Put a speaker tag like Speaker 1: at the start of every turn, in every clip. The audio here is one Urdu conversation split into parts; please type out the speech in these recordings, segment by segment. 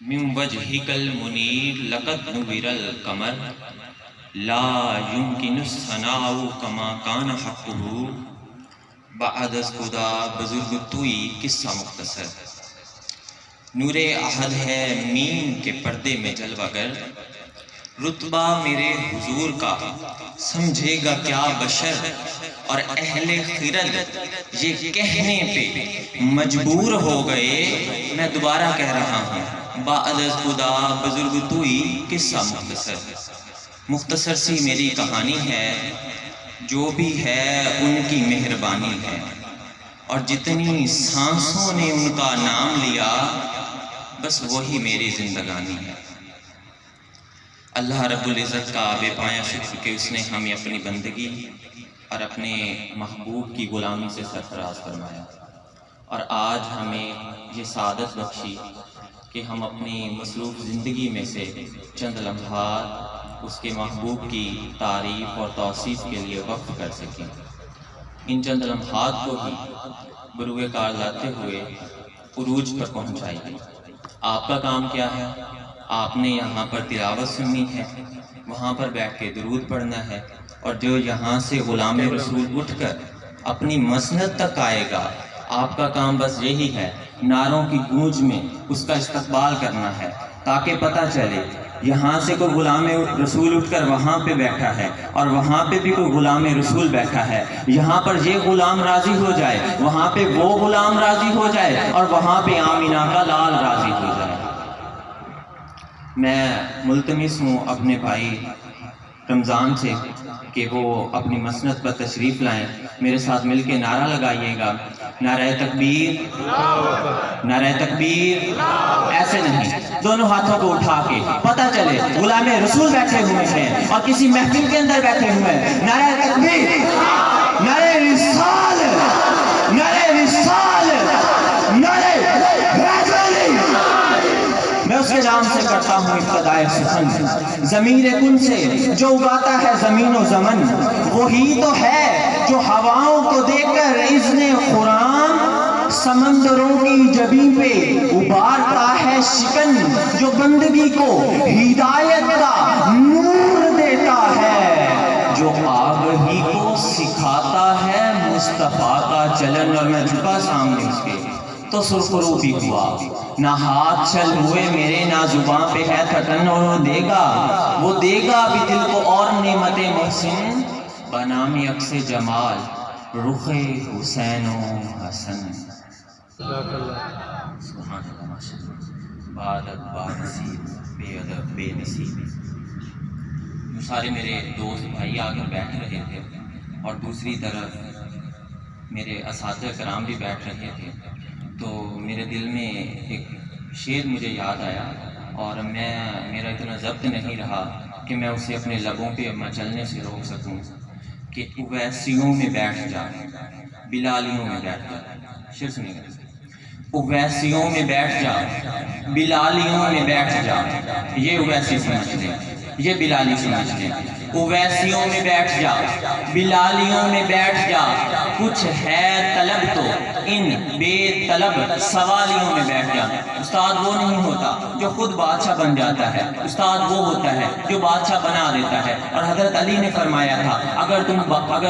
Speaker 1: من وجهك المنیر لقد نور القمر لا يمكن الثناء كما كان حقه بعد از خدا بزرگ توئی قصہ مختصر۔ نور احد ہے میم کے پردے میں جلوہ گر، رتبہ میرے حضور کا سمجھے گا کیا بشر، اور اہل خرد یہ کہنے پہ مجبور ہو گئے، میں دوبارہ کہہ رہا ہوں، بعد از خدا بزرگ توئی قصہ مختصر۔ مختصر سی میری کہانی ہے، جو بھی ہے ان کی مہربانی ہے، اور جتنی سانسوں نے ان کا نام لیا بس وہی میری زندگانی ہے۔ اللہ رب العزت کا بے پایہ شکر کہ اس نے ہمیں اپنی بندگی اور اپنے محبوب کی غلامی سے سرفراز فرمایا، اور آج ہمیں یہ سعادت بخشی کہ ہم اپنی مصروف زندگی میں سے چند لمحات اس کے محبوب کی تعریف اور توصیف کے لیے وقف کر سکیں۔ ان چند لمحات کو ہی بروئے کار لاتے ہوئے عروج پر پہنچائیے۔ آپ کا کام کیا ہے؟ آپ نے یہاں پر تلاوت سننی ہے، وہاں پر بیٹھ کے درود پڑھنا ہے، اور جو یہاں سے غلام رسول اٹھ کر اپنی مسند تک آئے گا، آپ کا کام بس یہی ہے، نعروں کی گونج میں اس کا استقبال کرنا ہے، تاکہ پتہ چلے یہاں سے کوئی غلام رسول اٹھ کر وہاں پہ بیٹھا ہے، اور وہاں پہ بھی کوئی غلام رسول بیٹھا ہے۔ یہاں پر یہ غلام راضی ہو جائے، وہاں پہ وہ غلام راضی ہو جائے، اور وہاں پہ آمینہ کا لال راضی ہو جائے۔ میں ملتمس ہوں اپنے بھائی رمضان سے کہ وہ اپنی مسند پر تشریف لائیں، میرے ساتھ مل کے نعرہ لگائیے گا، نعرہ تکبیر، نعرہ تکبیر، ایسے نہیں، دونوں ہاتھوں کو اٹھا کے پتہ چلے غلام رسول بیٹھے ہوئے ہیں اور کسی محفل کے اندر بیٹھے ہوئے ہیں۔ نعرہ تکبیر، نعرہ رسال، نعرہ رسال، نعرہ حیدری۔ میں اس کے نام سے کرتا ہوں ابتدائے سخن، ضمیر کن سے جو اگاتا ہے زمین و زمن، وہی تو ہے جو ہواؤں کو دے کر اذن قرآن سمندروں کی جبیں پہ ابارتا ہے شکن، جو بندگی کو ہدایت کا نور دیتا ہے، جو آگ ہی کو سکھاتا ہے مصطفیٰ کا چلن۔ اور میں جھکا سامنے اس کے تو سرخرو بھی ہوا، نہ ہاتھ چل ہوئے میرے، نہ زباں پہ ہے تھکن، اور وہ دے گا بھی دل کو اور نعمت محسن، بنام عکس جمال رخ حسین و حسن۔ سبحان اللہ، ماشاء اللہ، بادت بانصیب، بے ادب بے نصیب۔ جو سارے میرے دوست بھائی آگے بیٹھ رہے تھے، اور دوسری طرف میرے اساتذہ کرام بھی بیٹھ رہے تھے، تو میرے دل میں ایک شعر مجھے یاد آیا، اور میرا اتنا ضبط نہیں رہا کہ میں اسے اپنے لبوں پہ مچلنے سے روک سکوں، کہ اویسیوں میں بیٹھ جا، بلالیوں میں بیٹھ جا۔ شعر سنیں گے، اویسیوں میں بیٹھ جا، بلالیوں میں بیٹھ جا۔ یہ اویسی سمجھ لیں، یہ بلالی سمجھ لیں۔ اویسیوں میں بیٹھ جا، بلالیوں میں بیٹھ جا، کچھ ہے طلب تو ان بے طلب سوالیوں میں بیٹھ جا۔ استاد وہ نہیں ہوتا جو خود بادشاہ بن جاتا ہے، استاد وہ ہوتا ہے جو بادشاہ بنا دیتا ہے۔ اور حضرت علی نے فرمایا تھا، اگر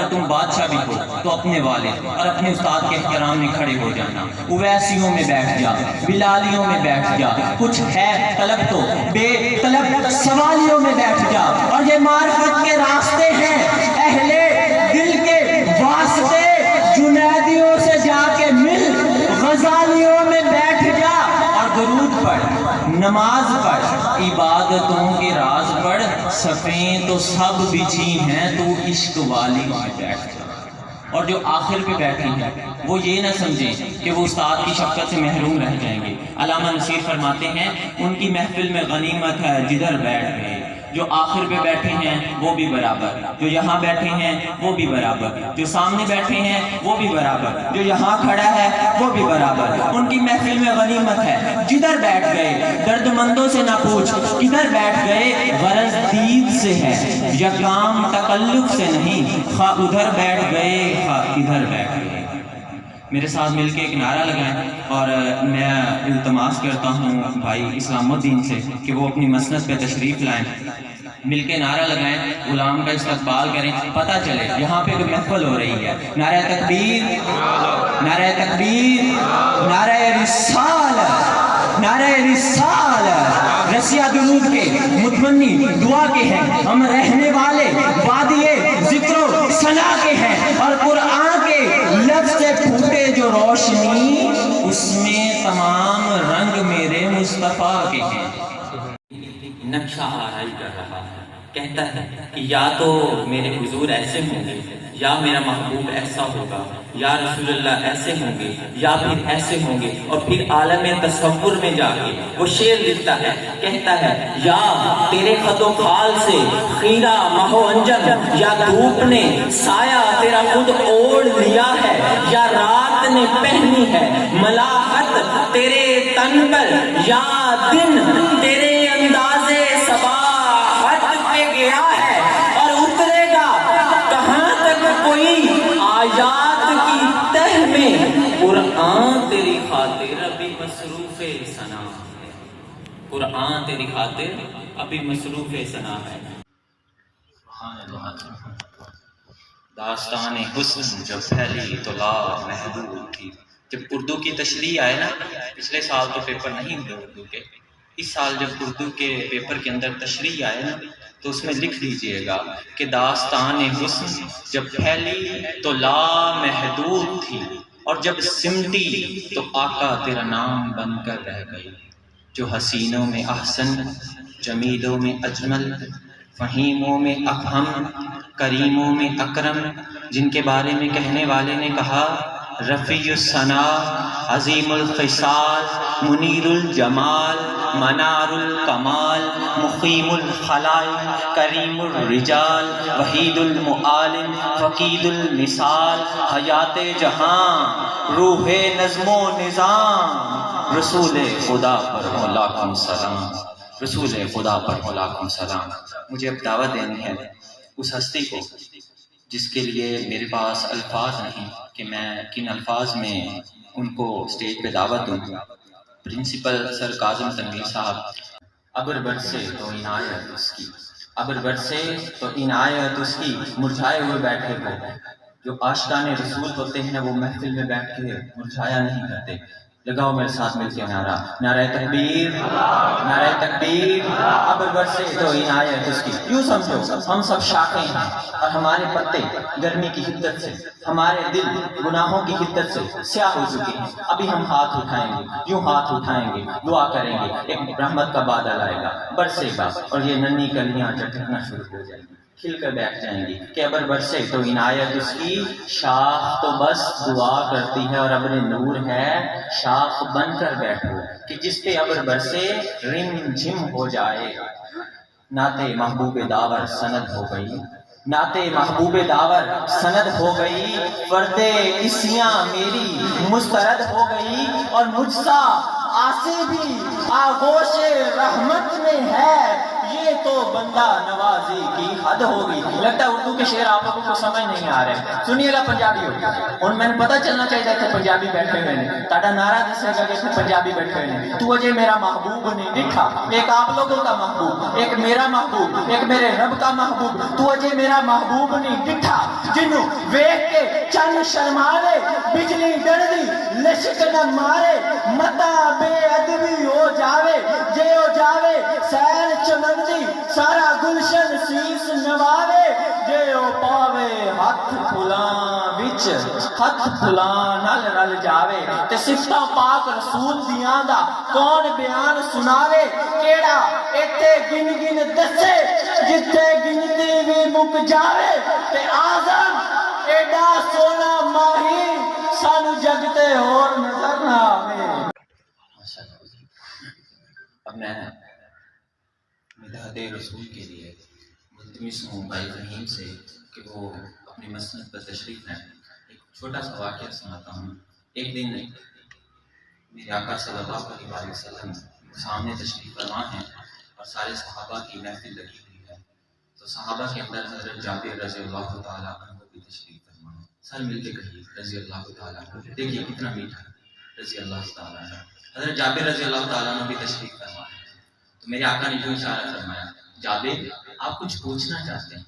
Speaker 1: تم بادشاہ بھی ہو تو اپنے والد اور اپنے استاد کے احترام میں کھڑے ہو جانا۔ اویسیوں میں بیٹھ جا، بلالیوں میں بیٹھ جا، کچھ ہے طلب تو بے طلب سوالیوں میں بیٹھ جا۔ اور یہ معرفت کے راستے ہیں، اہل دل کے واسطے، جنیدیوں سے جا کے مل، غزالیوں میں بیٹھ جا، اور درود پڑھ، نماز پڑھ، عبادتوں کے راز پڑھ، صفیں تو سب بچھی ہیں، تو عشق والی میں بیٹھ جا۔ اور جو آخر پہ بیٹھی ہیں وہ یہ نہ سمجھیں کہ وہ استاد کی شفقت سے محروم رہ جائیں گے۔ علامہ نصیر فرماتے ہیں، ان کی محفل میں غنیمت ہے جدھر بیٹھ گئے۔ جو آخر پہ بیٹھے ہیں وہ بھی برابر، جو یہاں بیٹھے ہیں وہ بھی برابر، جو سامنے بیٹھے ہیں وہ بھی برابر، جو یہاں کھڑا ہے وہ بھی برابر۔ ان کی محفل میں غنیمت ہے جدھر بیٹھ گئے۔ درد مندوں سے نہ پوچھ کدھر بیٹھ گئے، غرض دید سے ہے یا کام تکلف سے نہیں، خواہ ادھر بیٹھ گئے خواہ ادھر بیٹھ گئے۔ میرے ساتھ مل کے ایک نعرہ لگائیں، اور میں التماس کرتا ہوں بھائی اسلام الدین سے کہ وہ اپنی مسند پہ تشریف لائیں، مل کے نعرہ لگائیں، غلام کا استقبال کریں، پتہ چلے یہاں پہ ایک محفل ہو رہی ہے۔ نعرہ تکبیر، نعرہ تکبیر، نعرہ رسالت، نعرہ رسالت، رسیہ درود کے متمنی دعا کے ہیں، ہم رہنے والے وادی ذکر و ثنا کے ہیں، اور قرآن کے لفظ سے پھوٹے جو روشنی اس میں تمام رنگ میرے مصطفیٰ کے ہیں۔ نقشہ آرائی کر رہا ہے، کہتا ہے کہ یا تو میرے حضور ایسے ہوں گے، یا میرا محبوب ایسا ہوگا، یا رسول اللہ ایسے ہوں گے، یا پھر ایسے ہوں گے، اور پھر عالم تصور میں جا کے وہ شعر لکھتا ہے، کہتا ہے یا تیرے خط و خال سے خیرہ ماہ و انجم، یا دھوپ نے سایہ تیرا خود اوڑھ لیا ہے، یا رات نے پہنی ہے ملاحت تیرے تن پر، یا دن تیرے انداز صباحت پہ گیا ہے اور اترے گا کہاں تک کوئی آیات کی تہ میں، قرآن تیری خاطر ابھی مصروف ثنا ہے، قرآن تیری خاطر ابھی مصروف ثنا ہے۔ داستان حسن جب پھیلی تو لا محدود تھی۔ جب اردو کی تشریح آئے نا، پچھلے سال تو پیپر نہیں ہوئے اردو کے، اس سال جب اردو کے پیپر کے اندر تشریح آئے نا تو اس میں لکھ دیجئے گا کہ داستان حسن جب پھیلی تو لا محدود تھی، اور جب سمٹی تو آقا تیرا نام بن کر رہ گئی، جو حسینوں میں احسن، جمیلوں میں اجمل، فہیموں میں افہم، کریموں میں اکرم، جن کے بارے میں کہنے والے نے کہا رفیع الثنا، عظیم الخصال، منیر الجمال، منار الکمال، مقیم الخلائق، کریم الرجال، وحید المعالم، فقید المثال، حیات جہاں، روح نظم و نظام، رسول خدا پر ہو لاکھوں سلام، رسول خدا پر ہو لاکھوں سلام۔ مجھے اب دعوت دینی ہے اس ہستی کو جس کے لیے میرے پاس الفاظ نہیں کہ میں کن الفاظ میں ان کو اسٹیج پہ دعوت دوں۔ پرنسپل سر کاظم تنویر صاحب، ابر برسے تو عنایت اس کی، ابر برسے تو عنایت اس کی، مرجھائے ہوئے بیٹھے ہو، جو عاشقان رسول ہوتے ہیں وہ محفل میں بیٹھ کے مرجھایا نہیں کرتے۔ لگاؤ میرے ساتھ مل کے نعرہ، نعرہ تکبیر، نعرہ تکبیر، ابر برسے تو عنایت اس کی۔ یوں سمجھو ہم سب شاخیں ہیں اور ہمارے پتے گرمی کی حدت سے، ہمارے دل گناہوں کی حدت سے سیاہ ہو چکے ہیں۔ ابھی ہم ہاتھ اٹھائیں گے، یوں ہاتھ اٹھائیں گے، دعا کریں گے، ایک رحمت کا بادل آئے گا، برسے گا، اور یہ ننھی کلیاں چٹکنا شروع ہو جائیں گی، کھل کر بیٹھ جائیں گی کہ ابر برسے تو عنایت اس کی، شاخ تو بس دعا کرتی ہے اور ابر نور ہے، شاخ بن کر بیٹھو کہ جس پہ ابر برسے رم جھم ہو جائے۔ نعت محبوب داور سند ہو گئی، نعت محبوب داور سند ہو گئی، فرد عصیاں میری مسترد ہو گئی، اور مجھ سا آسی بھی آغوش رحمت میں ہے، یہ تو بندہ نوازی کی حد ہوگی۔ لگتا ہے اردو کے شعر آپ لوگوں کو سمجھ نہیں آ رہے، سنیے گا پنجابی ہوگا، اور میں نے پتہ چلنا چاہیے کہ پنجابی بیٹھے ہوئے نے، تاڑا نعرہ دسے گا کہ پنجابی بیٹھے ہوئے نے۔ تو اجے میرا محبوب نہیں دکھا، ایک آپ لوگوں کا محبوب، ایک میرا محبوب، ایک میرے رب کا محبوب، تو اجے میرا محبوب نہیں دکھا، جنوں ویکھ کے چن شرماوے، بجلی ڈردی لشک نہ مارے، متا بے ادبی ہو جاوے، جے ہو جاوے سیر چمندی، سارا گلشن سیس نواوے، جے ہو پاوے ہاتھ پھلاں وچ، ہاتھ پھلاں نال رل جاوے، تے صفتاں پاک رسول دیاں دا کون بیان سناوے، کیڑا ایتھے گن گن دسے جتھے گنتی بھی مک جاوے، تے آزم ایڈا سونا ماہی سانو جگتے اور نظر نہ آوے۔ اب میں مدحت رسول کے لیے ملتمس ہوں بھائی فہیم سے کہ وہ اپنی مسند پر تشریف لائیں۔ ایک چھوٹا سا واقعہ سناتا ہوں۔ ایک دن میرے آقا صلی اللہ علیہ وسلم سامنے تشریف فرما ہیں اور سارے صحابہ کی محفل لگی ہوئی ہے، تو صحابہ کے اندر حضرت جابر رضی اللہ تعالیٰ عنہ بھی تشریف فرما ہے۔ سر مل کے کہیے رضی اللہ تعالیٰ عنہ. دیکھیے کتنا میٹھا رضی اللہ تعالیٰ عنہ. حضرت جابر رضی اللہ تعالیٰ عنہ بھی تشریف فرما ہے. تو میرے آقا نے جو اشارہ فرمایا، جابر آپ کچھ پوچھنا چاہتے ہیں؟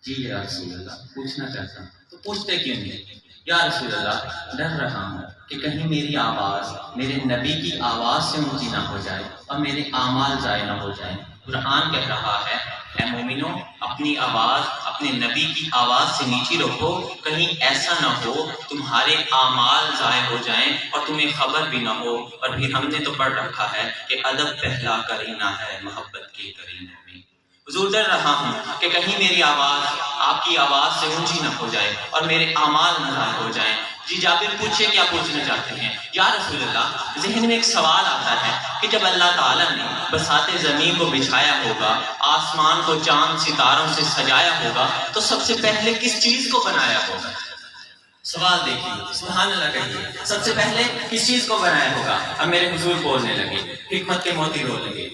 Speaker 1: جی یا رسول اللہ پوچھنا چاہتا ہوں. تو پوچھتے کیوں نہیں؟ یا رسول اللہ ڈر رہا ہوں کہ کہیں میری آواز میرے نبی کی آواز سے اونچی نہ ہو جائے اور میرے اعمال ضائع نہ ہو جائیں. قرآن کہہ رہا ہے اے مومنو اپنی آواز اپنے نبی کی آواز سے نیچی رکھو، کہیں ایسا نہ ہو تمہارے اعمال ضائع ہو جائیں اور تمہیں خبر بھی نہ ہو. اور پھر ہم نے تو پڑھ رکھا ہے کہ ادب پہلا کرینہ ہے محبت کے کرینوں میں. حضور ڈر رہا ہوں کہ کہیں میری آواز آپ کی آواز سے اونچی نہ ہو جائے اور میرے اعمال نہ ضائع ہو جائیں. جی جابر پوچھے کیا پوچھنا چاہتے ہیں؟ یا رسول اللہ ذہن میں ایک سوال آتا ہے کہ جب اللہ تعالیٰ نے بساط زمین کو بچھایا ہوگا، آسمان کو چاند ستاروں سے سجایا ہوگا، تو سب سے پہلے کس چیز کو بنایا ہوگا؟ سوال دیکھیے، سبحان اللہ کہیے. سب سے پہلے کس چیز کو بنایا ہوگا؟ اب میرے حضور بولنے لگے، حکمت کے موتی رونے لگے.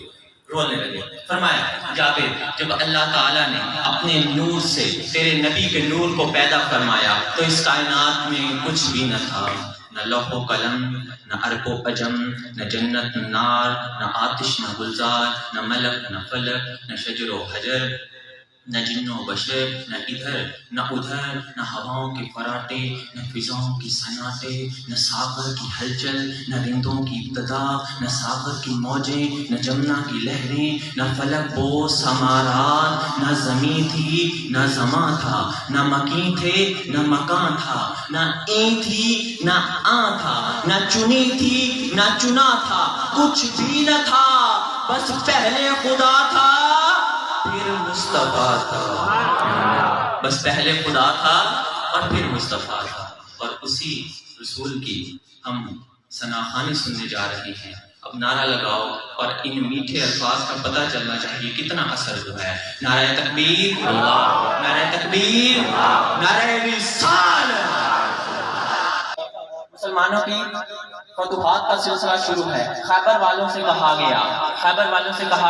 Speaker 1: فرمایا جابر جب اللہ تعالیٰ نے اپنے نور سے تیرے نبی کے نور کو پیدا فرمایا تو اس کائنات میں کچھ بھی نہ تھا، نہ لوح و قلم، نہ عرب و عجم، نہ جنت نہ نار، نہ آتش نہ گلزار، نہ ملک نہ فلک، نہ شجر و حجر، نہ جن و بشر، نہ ادھر نہ ادھر، نہ ہواؤں کے فراٹے، نہ فضاؤں کی سناٹے، نہ ساغر کی ہلچل، نہ رندوں کی ابتدا، نہ ساغر کی موجیں، نہ جمنا کی لہریں، نہ فلک بوس ہمارات، نہ زمین تھی نہ زماں تھا، نہ مکین تھے نہ مکان تھا، نہ این تھی نہ آن تھا، نہ چنی تھی نہ چنا تھا، کچھ بھی نہ تھا، بس پہلے خدا تھا پھر مصطفیٰ تھا. بس پہلے خدا تھا اور پھر مصطفیٰ تھا. اور اسی رسول کی ہم ثناخوانی سننے جا رہے ہیں. اب نعرہ لگاؤ اور ان میٹھے الفاظ کا پتہ چلنا چاہیے کتنا اثر ہوا ہے. نعرہ تکبیر اللہ، نعرہ تکبیر، نعرہ رسالت. مسلمانوں کی فتوحات کا سلسلہ شروع ہے. خیبر والوں سے کہا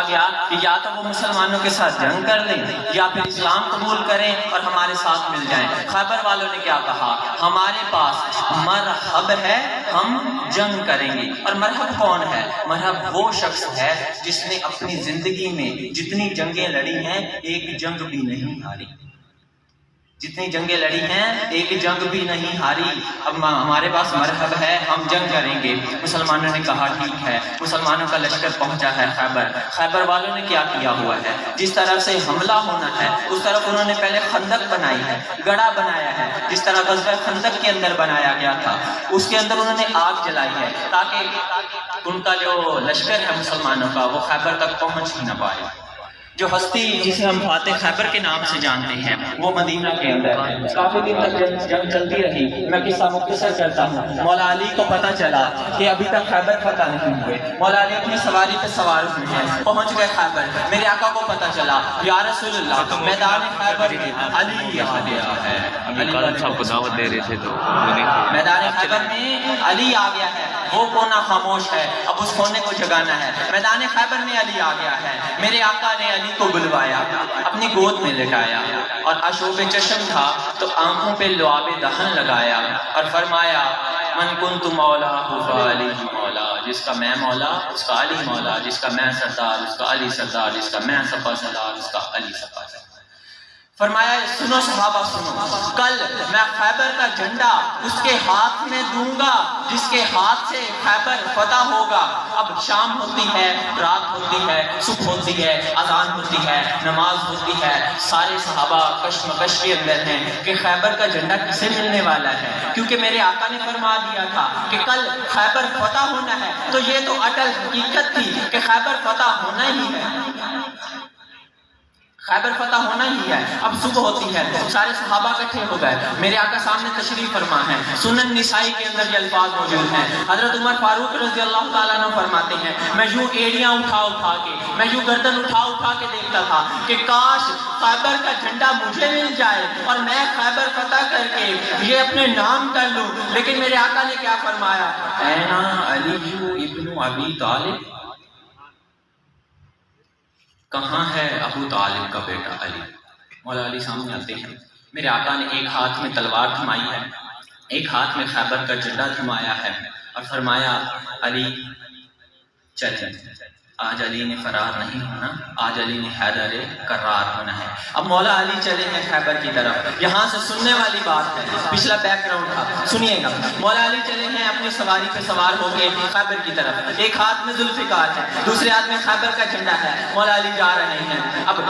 Speaker 1: گیا کہ یا تو وہ مسلمانوں کے ساتھ جنگ کر لیں یا پھر اسلام قبول کریں اور ہمارے ساتھ مل جائیں. خیبر والوں نے کیا کہا؟ ہمارے پاس مرحب ہے، ہم جنگ کریں گے. اور مرحب کون ہے؟ مرحب وہ شخص ہے جس نے اپنی زندگی میں جتنی جنگیں لڑی ہیں ایک جنگ بھی نہیں ہاری. جتنی جنگیں لڑی ہیں ایک جنگ بھی نہیں ہاری. اب ہمارے پاس مرحب ہے، ہم جنگ کریں گے. مسلمانوں نے کہا ٹھیک ہے. مسلمانوں کا لشکر پہنچا ہے خیبر والوں نے کیا کیا ہوا ہے؟ جس طرح سے حملہ ہونا ہے اس طرف انہوں نے پہلے خندق بنائی ہے، گڑھا بنایا ہے، جس طرح غزوہ خندق کے اندر بنایا گیا تھا. اس کے اندر انہوں نے آگ جلائی ہے تاکہ ان کا جو لشکر ہے مسلمانوں کا وہ خیبر تک پہنچ ہی نہ پائے. جو ہستی جسے ہم فاتح خیبر کے نام سے جانتے ہیں وہ مدینہ کے اندر ہے. کافی دن تک جنگ چلتی رہی. میں قصہ مختصر کرتا ہوں. مولا علی کو پتہ چلا کہ ابھی تک خیبر فتح نہیں ہوئے. مولا علی اپنی سواری پہ سوار ہوئے ہیں، پہنچ گئے خیبر. میرے آقا کو پتہ چلا یا رسول اللہ میدان خیبر میں علی آ گیا ہے. میدان خیبر میں علی آ گیا ہے. وہ کونا خاموش ہے، اب اس کونے کو جگانا ہے. میدان خیبر میں علی آ گیا ہے. میرے آقا نے علی کو بلوایا، اپنی گود میں لٹایا اور اشوب چشم تھا تو آنکھوں پہ لعاب دہن لگایا اور فرمایا من کنت مولا فعلی مولا. جس کا میں مولا اس کا علی مولا، جس کا میں سردار اس کا علی سردار، جس کا میں سپہ سردار اس کا علی سپہ سردار. فرمایا سنو صحابہ سنو، کل میں خیبر کا جھنڈا اس کے ہاتھ میں دوں گا جس کے ہاتھ سے خیبر فتح ہوگا. اب شام ہوتی ہے، رات ہوتی ہے، صبح ہوتی ہے، اذان ہوتی ہے، نماز ہوتی ہے. سارے صحابہ کشمکش کے اندر ہیں کہ خیبر کا جھنڈا کسے ملنے والا ہے، کیونکہ میرے آقا نے فرما دیا تھا کہ کل خیبر فتح ہونا ہے. تو یہ تو اٹل حقیقت تھی کہ خیبر فتح ہونا ہی ہے، خیبر فتح ہونا ہی ہے. اب صبح ہوتی ہے، سارے صحابہ اکٹھے ہو گئے. میرے آقا سامنے تشریف فرما ہے. سنن نسائی کے اندر یہ الفاظ موجود ہیں. حضرت عمر فاروق رضی اللہ تعالیٰ عنہ فرماتے ہیں میں یوں ایڑیاں اٹھا کے، میں یوں گردن اٹھا کے دیکھتا تھا کہ کاش خیبر کا جھنڈا مجھے مل جائے اور میں خیبر فتح کر کے یہ اپنے نام کر لوں. لیکن میرے آقا نے کیا فرمایا؟ اینا علی ابن ابی طالب، کہاں ہے ابو طالب کا بیٹا علی؟ مولا علی سامنے آتے ہیں.
Speaker 2: میرے آقا نے ایک ہاتھ میں تلوار تھمائی ہے، ایک ہاتھ میں خیبر کا جھنڈا تھمایا ہے اور فرمایا علی چل آج علی نے فرار نہیں ہونا، آج علی نے حیدر کرار ہونا ہے۔ اب مولا علی چلے ہیں خیبر کی طرف۔ یہاں سے سننے والی بات ہے، پچھلا بیک گراؤنڈ تھا، سنیے گا۔ مولا علی چلے ہیں اپنی سواری پہ سوار ہو کے خیبر کی طرف، ایک ہاتھ میں ذوالفقار ہے، دوسرے ہاتھ میں خیبر کا جھنڈا ہے، مولا علی جا رہے ہیں۔ اب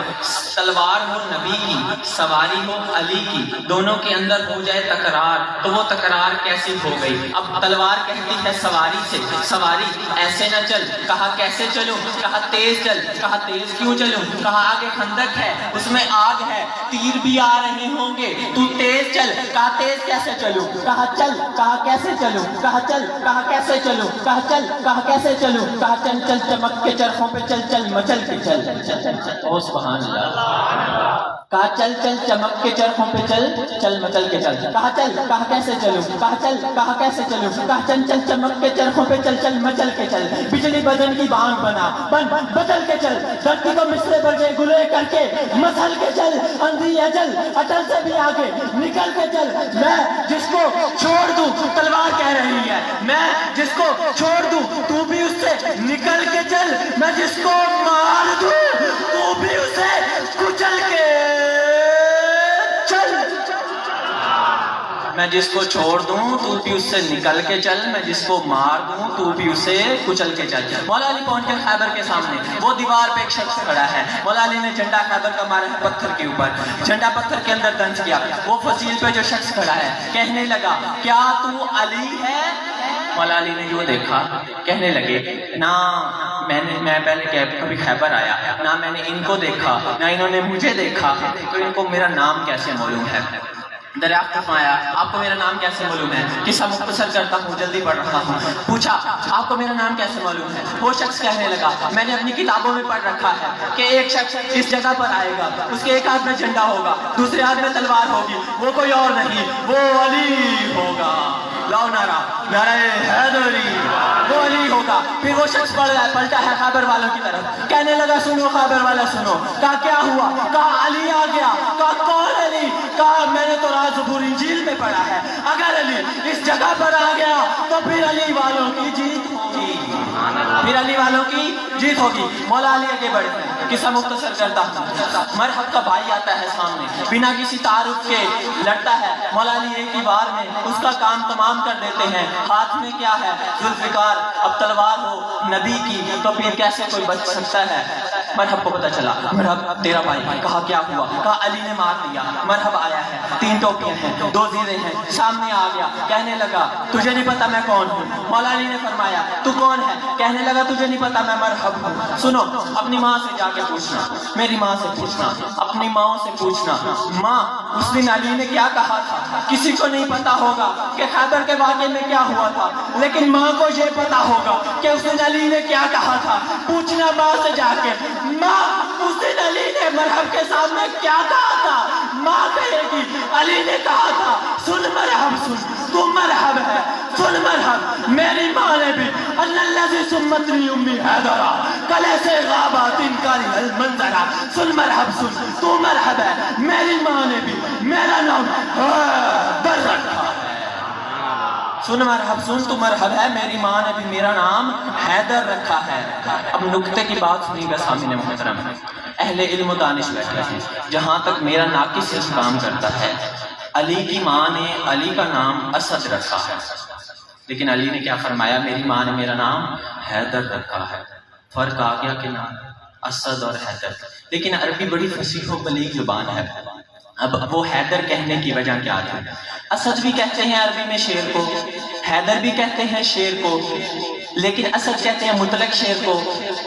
Speaker 2: تلوار ہو نبی کی، سواری ہو علی کی، دونوں کے اندر ہو جائے تکرار تو وہ تکرار کیسی ہو گئی؟ اب تلوار کہتی ہے سواری سے، سواری ایسے نہ چل، کہا کیسے چلوں؟ کہا تیز چل، کہا تیز کیوں چلوں؟ کہا آگے خندق ہے، اس میں آگ ہے، تیر بھی آ رہے ہوں گے، تو تیز چل، کہا تیز کیسے چلوں؟ کہا چل، کہا کیسے چلوں؟ کہا چل، کہا کیسے چلوں؟ کہا چل، کہا کیسے چلوں؟ کہا چل چل چمک کے چرخوں پہ چل، چل مچل کے چل، او سبحان اللہ۔ کہا چل چل چمک کے چرخوں پہ چل، چل مچل کے چل، کہا چل، کہا کیسے چلوں؟ کہا چل، کہا کیسے چلوں؟ کہا چل چل چمک کے چرخوں پہ چل، چل مچل کے چل، بجلی بدن کی بانگ بنا، بن بدل کے چل، دھرتی کو مصرے برجے گلے کر کے مسل کے چل، اندھی اجل اٹل سے بھی آگے نکل کے چل۔ میں جس کو چھوڑ دوں، تلوار کہہ رہی ہے، میں جس کو چھوڑ دوں تو بھی اس سے نکل کے چل، میں جس کو مار دوں تو بھی اسے کچل کے چل، میں جس کو چھوڑ دوں تو بھی اس سے نکل کے چل، میں جس کو مار دوں تو بھی اسے کچل کے چل۔ مولا علی پہنچ کے خیبر کے سامنے، وہ دیوار پہ ایک شخص کھڑا ہے، مولا علی نے جھنڈا خیبر کا مارا ہے پتھر کے اوپر، جھنڈا پتھر کے اندر دنس کیا، وہ فصیل پہ جو شخص کھڑا ہے کہنے لگا کیا تو علی ہے؟ مولا علی نے جو دیکھا کہنے لگے نہ میں پہلے کبھی خیبر آیا، نہ میں نے ان کو دیکھا، نہ انہوں نے مجھے دیکھا، تو ان کو میرا نام کیسے معلوم ہے؟ دریافت فرمایا آپ کو میرا نام کیسے معلوم ہے؟ قصہ مختصر کرتا ہوں، جلدی پڑھ رہا ہوں۔ پوچھا آپ کو میرا نام کیسے معلوم ہے؟ وہ شخص کہنے لگا میں نے اپنی کتابوں میں پڑھ رکھا ہے کہ ایک شخص اس جگہ پر آئے گا، اس کے ایک ہاتھ میں جھنڈا ہوگا، دوسرے ہاتھ میں تلوار ہوگی، وہ کوئی اور نہیں، وہ علی ہوگا۔ لاؤ نعرہ، نعرہ حیدری، وہ علی ہوگا۔ پھر وہ شخص پلٹا ہے خیبر والوں کی طرف، کہنے لگا سنو خیبر والا سنو، کہا کیا ہوا؟ کہا علی آ گیا۔ کہا کون علی؟ کہا میں نے تو زبور انجیل میں پڑھا ہے، اگر علی اس جگہ پر آ گیا تو پھر علی والوں کی جیت ہوگی، پھر علی والوں کی جیت ہوگی۔ مولا علی آگے بڑھے ہیں، قصہ مختصر کرتا ہوں۔ مرحب کا بھائی آتا ہے سامنے، بنا کسی تعارف کے لڑتا ہے، مولا علی ایک ہی بار میں اس کا کام تمام کر دیتے ہیں۔ ہاتھ میں کیا ہے؟ ذوالفقار۔ اب تلوار ہو نبی کی تو پھر کیسے کوئی بچ سکتا ہے؟ مرحب کو پتہ چلا، مرحب تیرا بھائی۔ کہا کیا ہوا؟ کہا علی نے مار دیا۔ مرحب آیا ہے، 3 ٹوپیاں ہیں، 2 زیریں ہیں، سامنے آ گیا، کہنے لگا تجھے نہیں پتا میں کون ہوں؟ مولا علی نے فرمایا تو کون ہے؟ کہنے لگا تجھے نہیں پتا میں مرحب ہوں۔ سنو اپنی ماں سے جا کے پوچھنا، میری ماں سے پوچھنا، اپنی ماں سے پوچھنا، ماں اس دن علی نے کیا کہا تھا؟ کسی کو نہیں پتا ہوگا کہ خیبر کے واقعے میں کیا ہوا تھا، لیکن ماں کو یہ پتا ہوگا کہ اس دن علی نے کیا کہا تھا۔ پوچھنا ماں سے جا کے، ماں اس دن علی نے مرحب کے سامنے کیا کہا تھا؟ ماں کہے گی علی نے کہا تھا سن مرحب، سن تو مرحب ہے، سن مرحب۔ میری ماں نے بھی الذی سمتنی امی حیدرا کلے سے غابات انکاری المنظرہ، سن مرحب، سن تو مرحب ہے۔ میری ماں نے بھی میرا نام حیدر رکھا ہے، سن مرحب، سن تو مرحب ہے، میری ماں نے بھی میرا نام حیدر رکھا ہے۔ اب نکتے کی بات سنیے گا سامنے محترم، اہل علم و دانش بیٹھے ہیں، جہاں تک میرا ناقص اس کام کرتا ہے، علی کی ماں نے علی کا نام اسد رکھا ہے، لیکن علی نے کیا فرمایا؟ میری ماں نے میرا نام حیدر رکھا ہے۔ فرق آ گیا کہ نام اسد اور حیدر، لیکن عربی بڑی فصیح و بلیغ زبان ہے۔ اب وہ حیدر کہنے کی وجہ کیا تھی؟ اسد بھی کہتے ہیں عربی میں شیر کو، حیدر بھی کہتے ہیں شیر کو، لیکن اسد کہتے ہیں مطلق شیر کو،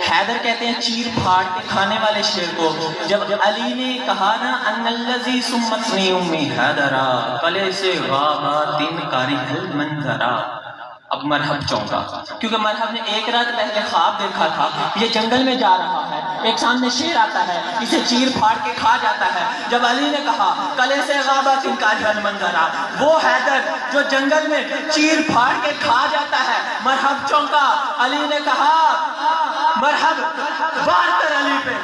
Speaker 2: حیدر کہتے ہیں چیر پھاڑ کے کھانے والے شیر کو۔ جب علی نے کہا نا ان الذی سمتنی امی حیدرا قلعے سے غابات انکاری المنظرا، اب مرحب چونکا، کیونکہ مرحب نے ایک رات پہلے خواب دیکھا تھا یہ جنگل میں جا رہا ہے، ایک سامنے شیر آتا ہے، اسے چیر پھاڑ کے کھا جاتا ہے۔ جب علی نے کہا قلعے سے غابات انکاری المنظرا، وہ حیدر جو جنگل میں چیر پھاڑ کے کھا جاتا ہے، مرحب چونکا۔ علی نے کہا مرحب وار کر علی پہ،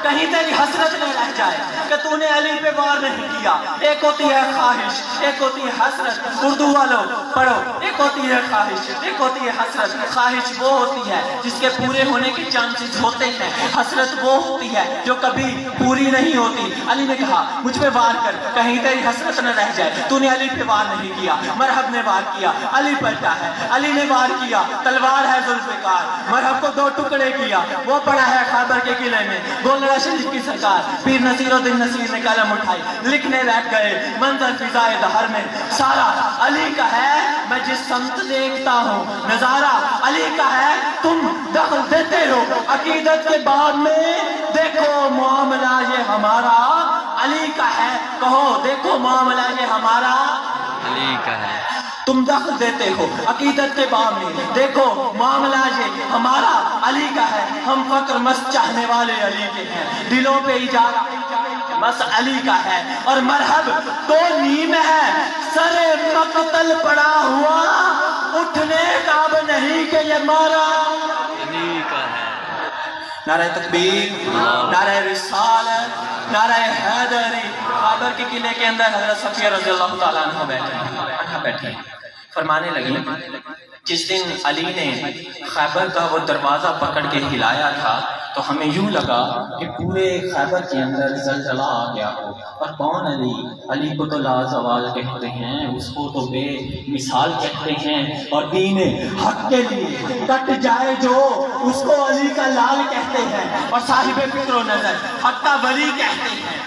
Speaker 2: کہیں تیری حسرت نہ رہ جائے کہ تو نے علی پہ وار نہیں کیا۔ ایک ہوتی ہے خواہش، ایک ہوتی ہے حسرت، اردو والوں پڑھو، ایک ہوتی ہے خواہش، ایک ہوتی ہے حسرت۔ خواہش وہ ہوتی ہے جس کے پورے ہونے کے چانسز ہوتے ہیں، حسرت وہ ہوتی ہے جو کبھی پوری نہیں ہوتی۔ علی نے کہا مجھ پہ وار کر، کہیں تیری حسرت نہ رہ جائے، تو نے علی پہ وار نہیں کیا۔ مرحب نے وار کیا، علی پلٹا ہے، علی نے وار کیا، تلوار ہے ذوالفقار، مرحب کو دو ٹکڑے کیا، وہ پڑا ہے خیبر کے قلعے میں، گولڑا شریف کی سرکار پیر نصیر الدین نصیر نے قلم اٹھائی، لکھنے بیٹھ گئے، منظر فضائے دہر میں سارا علی کا ہے، میں جس سمت دیکھتا ہوں نظارہ علی کا ہے، تم دخل دیتے ہو عقیدت کے باب میں، دیکھو معاملہ یہ ہمارا علی کا ہے، کہو دیکھو معاملہ یہ ہمارا
Speaker 1: علی کا ہے۔
Speaker 2: تم دخل دیتے ہو عقیدت کے باب میں، دیکھو معاملہ یہ ہمارا علی کا ہے، ہم فقر مست چاہنے والے علی کے ہیں، دلوں پہ اجارہ بس علی کا ہے، اور مرحب تو نیم ہے، سر مقتل پڑا ہوا، اٹھنے کا اب نہیں کہ یہ مارا
Speaker 1: علی کا ہے۔
Speaker 2: نعرہ تکبیر، نعرہ رسالت، نعرہ حیدری۔ خیبر کے قلعے کے اندر حضرت صفیہ رضی اللہ تعالیٰ عنہ بیٹھے فرمانے لگی، جس دن علی نے خیبر کا وہ دروازہ پکڑ کے ہلایا تھا تو ہمیں یوں لگا کہ پورے خیبر کے اندر زلزلہ آ گیا ہو، اور کون علی؟ علی کو تو لازوال کہتے ہیں، اس کو تو بے مثال کہتے ہیں، اور دین حق کے لیے کٹ جائے جو اس کو علی کا لال کہتے ہیں، اور صاحب فکر و نظر حق کا ولی کہتے ہیں،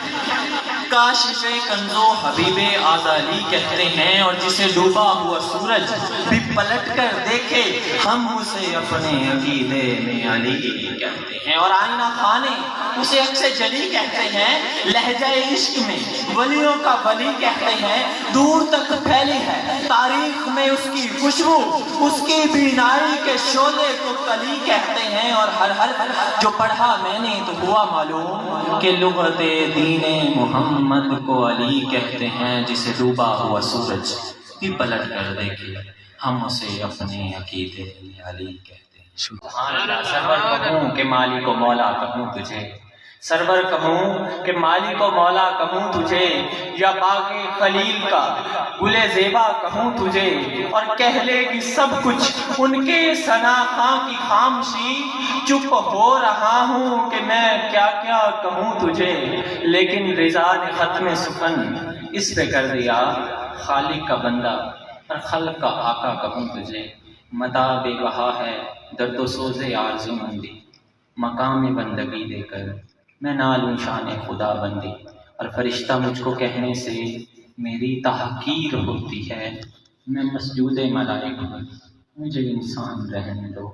Speaker 2: کاشف کنزو حبیب آزالی کہتے ہیں، اور جسے ڈوبا ہوا سورج بھی پلٹ کر دیکھے ہم اسے اپنے عقیدے میں علی کہتے ہیں، اور آئینہ خانے اسے عکس جلی کہتے ہیں، لہجہ عشق میں ولیوں کا ولی کہتے ہیں، دور تک پھیلی ہے تاریخ میں اس کی خوشبو، اس کی بینائی کے شعلے کو کلی کہتے ہیں، اور ہر جو پڑھا میں نے تو ہوا معلوم کہ لغت دین محمد کو علی کہتے ہیں، جسے ڈوبا ہوا سورج بھی پلٹ کر دیکھے ہم اسے اپنے عقیدے میں علی کہتے ہیں۔ سبحان اللہ۔ سرور کہوں کہ مالک و مولا کہوں تجھے، سرور کہوں کہ مالک و مولا کہوں تجھے، یا باغ خلیل کا گل زیبا کہوں تجھے، اور کہہ لے گی سب کچھ ان کے ثنا خاں کی خاموشی، چپ ہو رہا ہوں کہ میں کیا کیا کہوں تجھے، لیکن رضا نے ختم سخن اس پہ کر دیا، خالق کا بندہ اور خلق کا آقا کہوں تجھے، متا بے بہا ہے درد و سوز آرزو مندی، مقام بندگی دے کر میں نہ لوں شان خدا بندی، اور فرشتہ مجھ کو کہنے سے میری تحقیر ہوتی ہے، میں مسجود ملائک ہوں، مجھے انسان رہنے دو۔